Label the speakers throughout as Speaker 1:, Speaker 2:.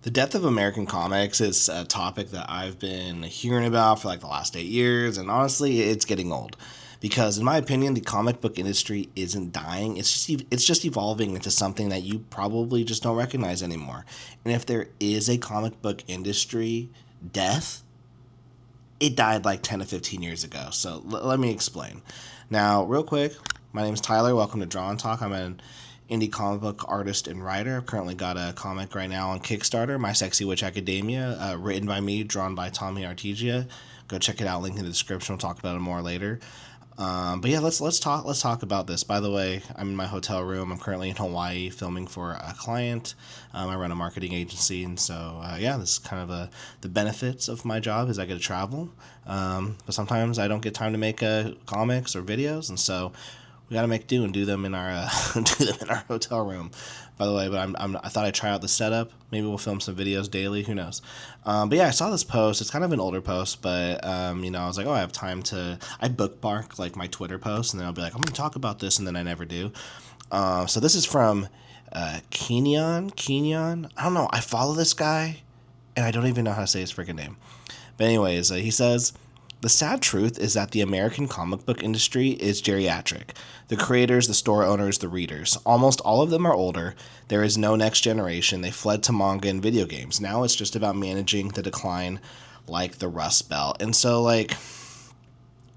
Speaker 1: The death of American comics is a topic that I've been hearing about for like the last 8 years, and honestly, it's getting old. Because in my opinion, the comic book industry isn't dying. It's just evolving into something that you probably just don't recognize anymore. And if there is a comic book industry death, it died like 10 to 15 years ago. So let me explain. Now, real quick, my name is Tyler. Welcome to Draw and Talk. I'm an indie comic book artist and writer. I've currently got a comic right now on Kickstarter, My Sexy Witch Academia, written by me, drawn by Tommy Artegia. Go check it out. Link in the description. We'll talk about it more later. But yeah, let's talk about this. By the way, I'm in my hotel room. I'm currently in Hawaii filming for a client. I run a marketing agency, and so yeah, this is kind of the benefits of my job is I get to travel. But sometimes I don't get time to make comics or videos, and so we got to make do and do them in our hotel room. By the way, but I thought I'd try out the setup. Maybe we'll film some videos daily. Who knows? But yeah, I saw this post. It's kind of an older post, but I was like, oh, I have time to. I bookmark like my Twitter posts, and then I'll be like, I'm going to talk about this, and then I never do. So this is from Kenyon. I don't know. I follow this guy, and I don't even know how to say his freaking name. But anyways, he says, the sad truth is that the American comic book industry is geriatric. The creators, the store owners, the readers. Almost all of them are older. There is no next generation. They fled to manga and video games. Now it's just about managing the decline like the Rust Belt. And so, like,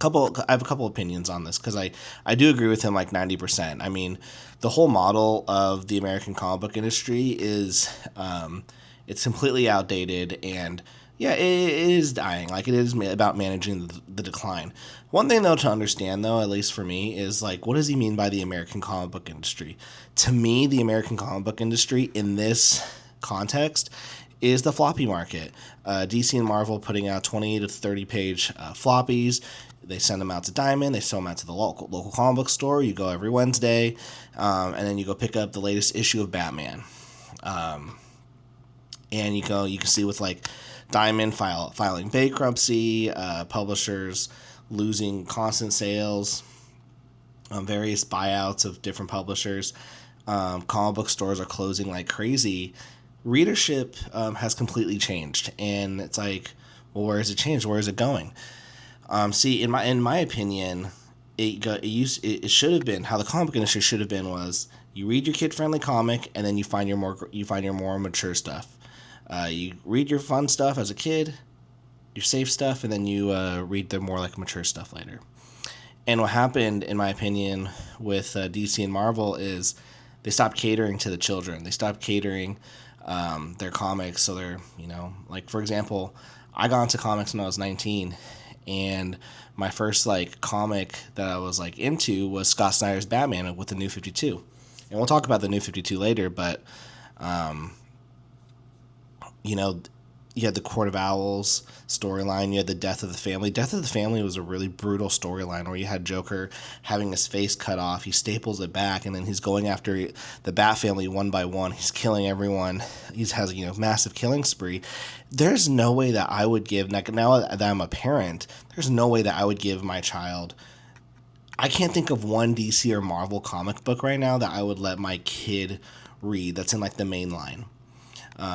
Speaker 1: I have a couple opinions on this because I do agree with him like 90%. I mean, the whole model of the American comic book industry is it's completely outdated, and yeah, it is dying. Like, it is about managing the decline. One thing, though, to understand, though, at least for me, is, like, what does he mean by the American comic book industry? To me, the American comic book industry in this context is the floppy market. DC and Marvel putting out 20 to 30 page floppies. They send them out to Diamond. They sell them out to the local comic book store. You go every Wednesday, and then you go pick up the latest issue of Batman. And you can see with, like, Diamond filing bankruptcy, publishers losing constant sales, various buyouts of different publishers, comic book stores are closing like crazy. Readership has completely changed, and it's like, well, where has it changed? Where is it going? See, in my opinion, it should have been how the comic book industry should have been was you read your kid friendly comic, and then you find your more mature stuff. You read your fun stuff as a kid, your safe stuff, and then you read the more like mature stuff later. And what happened, in my opinion, with DC and Marvel is they stopped catering to the children. They stopped catering their comics. So they're, like, for example, I got into comics when I was 19, and my first like comic that I was like into was Scott Snyder's Batman with the New 52. And we'll talk about the New 52 later, but you had the Court of Owls storyline. You had the Death of the Family. Death of the Family was a really brutal storyline where you had Joker having his face cut off. He staples it back, and then he's going after the Bat family one by one. He's killing everyone. He has massive killing spree. There's no way that I would give, like, now that I'm a parent, there's no way that I would give my child. I can't think of one DC or Marvel comic book right now that I would let my kid read that's in like the main line.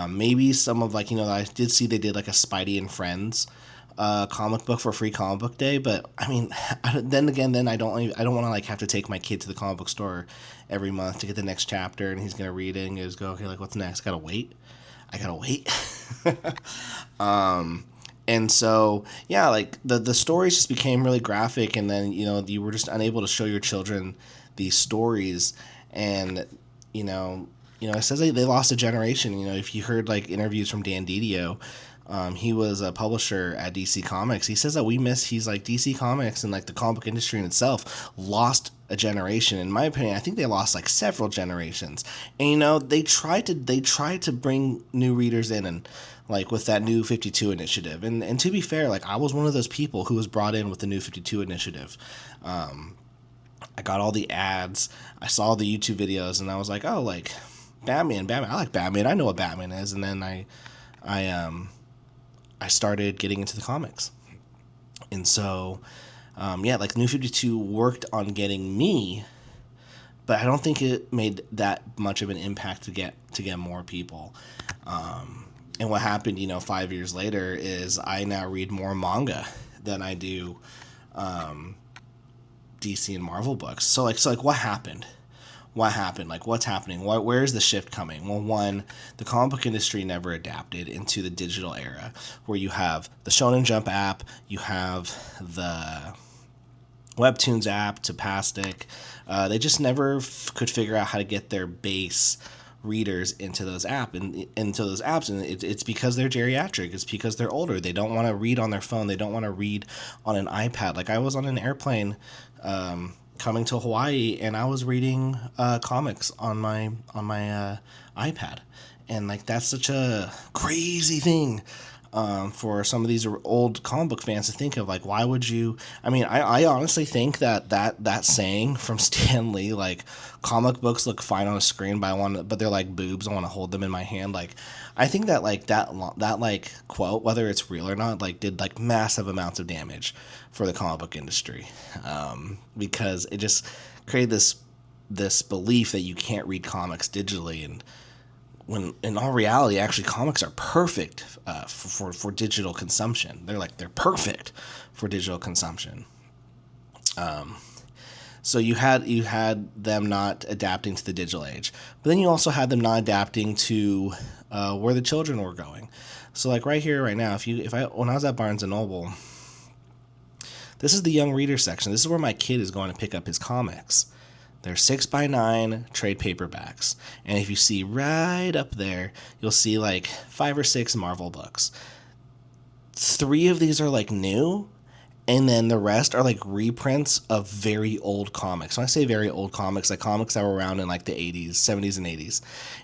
Speaker 1: Maybe some of I did see they did like a Spidey and Friends comic book for Free Comic Book Day, but I mean, then I don't want to like have to take my kid to the comic book store every month to get the next chapter, and he's gonna read it and just go, okay, like, what's next? I gotta wait. And so yeah, like the stories just became really graphic, and then you were just unable to show your children these stories, and it says they lost a generation. If you heard like interviews from Dan Didio, he was a publisher at DC Comics. He says that he's like DC Comics and like the comic book industry in itself lost a generation. In my opinion, I think they lost like several generations. And they tried to bring new readers in, and like with that New 52 initiative. And to be fair, like I was one of those people who was brought in with the New 52 initiative. I got all the ads, I saw the YouTube videos, and I was like, oh, like Batman. I like Batman. I know what Batman is. And then I started getting into the comics. And so, like New 52 worked on getting me, but I don't think it made that much of an impact to get more people. And what happened, 5 years later is I now read more manga than I do DC and Marvel books. So what happened? What happened? Like, what's happening? Where's the shift coming? Well, one, the comic book industry never adapted into the digital era, where you have the Shonen Jump app, you have the Webtoons app, Tapastic. They just never could figure out how to get their base readers into those apps, and it's because they're geriatric. It's because they're older. They don't want to read on their phone. They don't want to read on an iPad. Like, I was on an airplane coming to Hawaii, and I was reading comics on my iPad, and like, that's such a crazy thing for some of these old comic book fans to think of. Like, why would you? I mean, I honestly think that saying from Stan Lee, like, comic books look fine on a screen, but they're like boobs. I want to hold them in my hand. Like, I think that like that like quote, whether it's real or not, like, did like massive amounts of damage for the comic book industry, because it just created this belief that you can't read comics digitally, and when in all reality, actually, comics are perfect for digital consumption. They're perfect for digital consumption. So you had them not adapting to the digital age, but then you also had them not adapting to where the children were going. So like right here, right now, when I was at Barnes and Noble, this is the young reader section. This is where my kid is going to pick up his comics. They're 6x9 trade paperbacks. And if you see right up there, you'll see like 5 or 6 Marvel books. 3 of these are like new, and then the rest are like reprints of very old comics. When I say very old comics, like comics that were around in like the 80s, 70s, and 80s.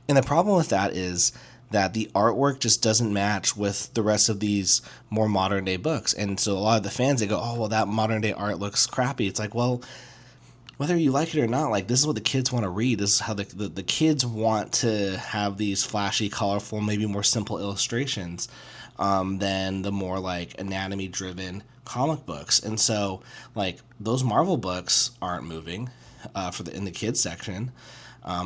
Speaker 1: And the problem with that is that the artwork just doesn't match with the rest of these more modern day books. And so a lot of the fans, they go, oh, well, that modern day art looks crappy. It's like, well, whether you like it or not, like, this is what the kids want to read. This is how the kids want to have these flashy, colorful, maybe more simple illustrations than the more like anatomy-driven comic books. And so, like, those Marvel books aren't moving in the kids section.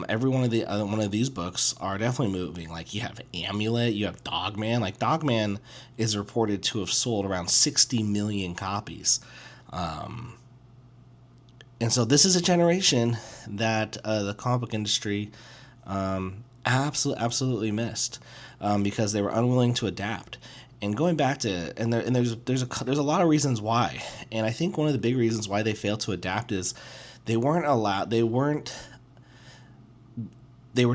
Speaker 1: Every one of these books are definitely moving. Like, you have Amulet, you have Dogman. Like, Dogman is reported to have sold around 60 million copies. And so this is a generation that the comic book industry absolutely missed because they were unwilling to adapt. And going back to there's a lot of reasons why. And I think one of the big reasons why they failed to adapt is they were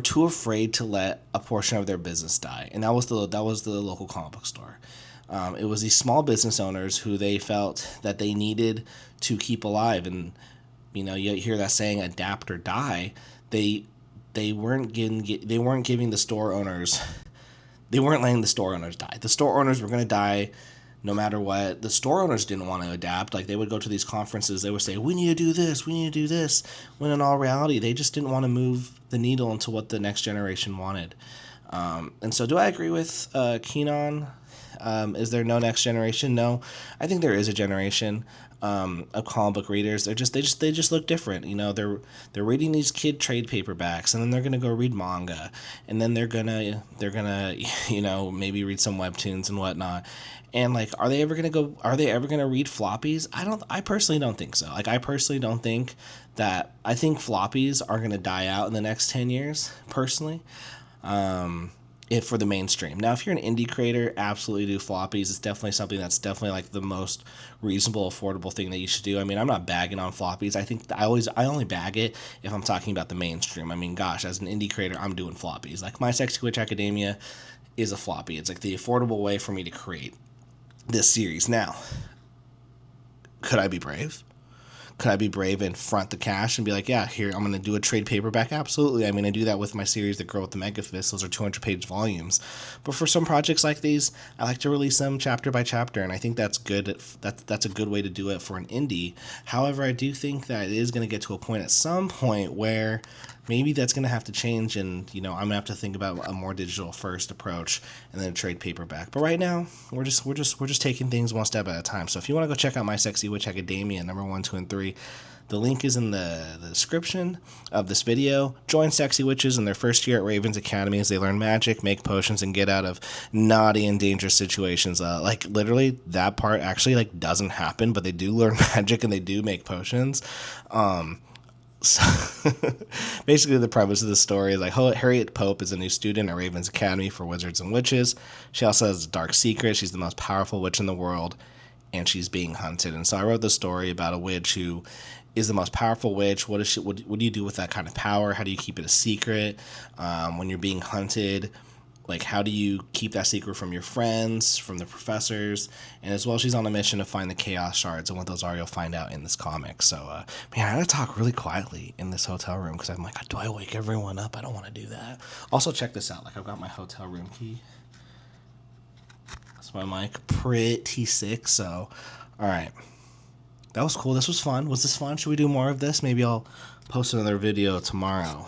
Speaker 1: too afraid to let a portion of their business die, and that was the local comic book store. It was these small business owners who they felt that they needed to keep alive. And you hear that saying, adapt or die. They weren't giving the store owners, they weren't letting the store owners die. The store owners were going to die no matter what. The store owners didn't want to adapt. Like, they would go to these conferences, they would say, we need to do this, when in all reality, they just didn't want to move the needle into what the next generation wanted. And so do I agree with Keenan? Is there no next generation? No, I think there is a generation of comic book readers. They just look different. They're reading these kid trade paperbacks, and then they're gonna go read manga, and then they're gonna maybe read some webtoons and whatnot. And like, are they ever gonna read floppies? I personally don't think so. Like, I personally don't think that. I think floppies are gonna die out in the next 10 years, personally. For the mainstream. Now, if you're an indie creator, absolutely do floppies. It's definitely something that's definitely like the most reasonable, affordable thing that you should do. I mean, I'm not bagging on floppies. I think I only bag it if I'm talking about the mainstream. I mean, gosh, as an indie creator, I'm doing floppies. Like, My Sexy Witch Academia is a floppy. It's like the affordable way for me to create this series. Now, could I be brave? Could I be brave and front the cash and be like, yeah, here, I'm going to do a trade paperback? Absolutely. I'm going to do that with my series, The Girl with the Mega Fist. Those are 200-page volumes. But for some projects like these, I like to release them chapter by chapter, and I think that's good. That's a good way to do it for an indie. However, I do think that it is going to get to a point at some point where maybe that's going to have to change, and I'm going to have to think about a more digital first approach and then trade paperback. But right now, we're just taking things one step at a time. So if you want to go check out My Sexy Witch Academia number 1, 2, and 3, the link is in the description of this video. Join sexy witches in their first year at Raven's Academy as they learn magic, make potions, and get out of naughty and dangerous situations. Like literally, that part actually like doesn't happen, but they do learn magic and they do make potions. So basically, the premise of the story is like Harriet Pope is a new student at Raven's Academy for Wizards and Witches. She also has a dark secret. She's the most powerful witch in the world, and she's being hunted. And so I wrote the story about a witch who is the most powerful witch. What do you do with that kind of power? How do you keep it a secret when you're being hunted? Like, how do you keep that secret from your friends, from the professors? And as well, she's on a mission to find the Chaos Shards, and what those are, you'll find out in this comic. So, man, I gotta talk really quietly in this hotel room, because I'm like, do I wake everyone up? I don't want to do that. Also, check this out. Like, I've got my hotel room key. That's my mic. Pretty sick, so, all right. That was cool. This was fun. Was this fun? Should we do more of this? Maybe I'll post another video tomorrow.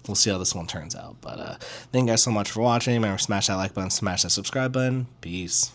Speaker 1: We'll see how this one turns out. But thank you guys so much for watching. Remember, smash that like button, smash that subscribe button. Peace.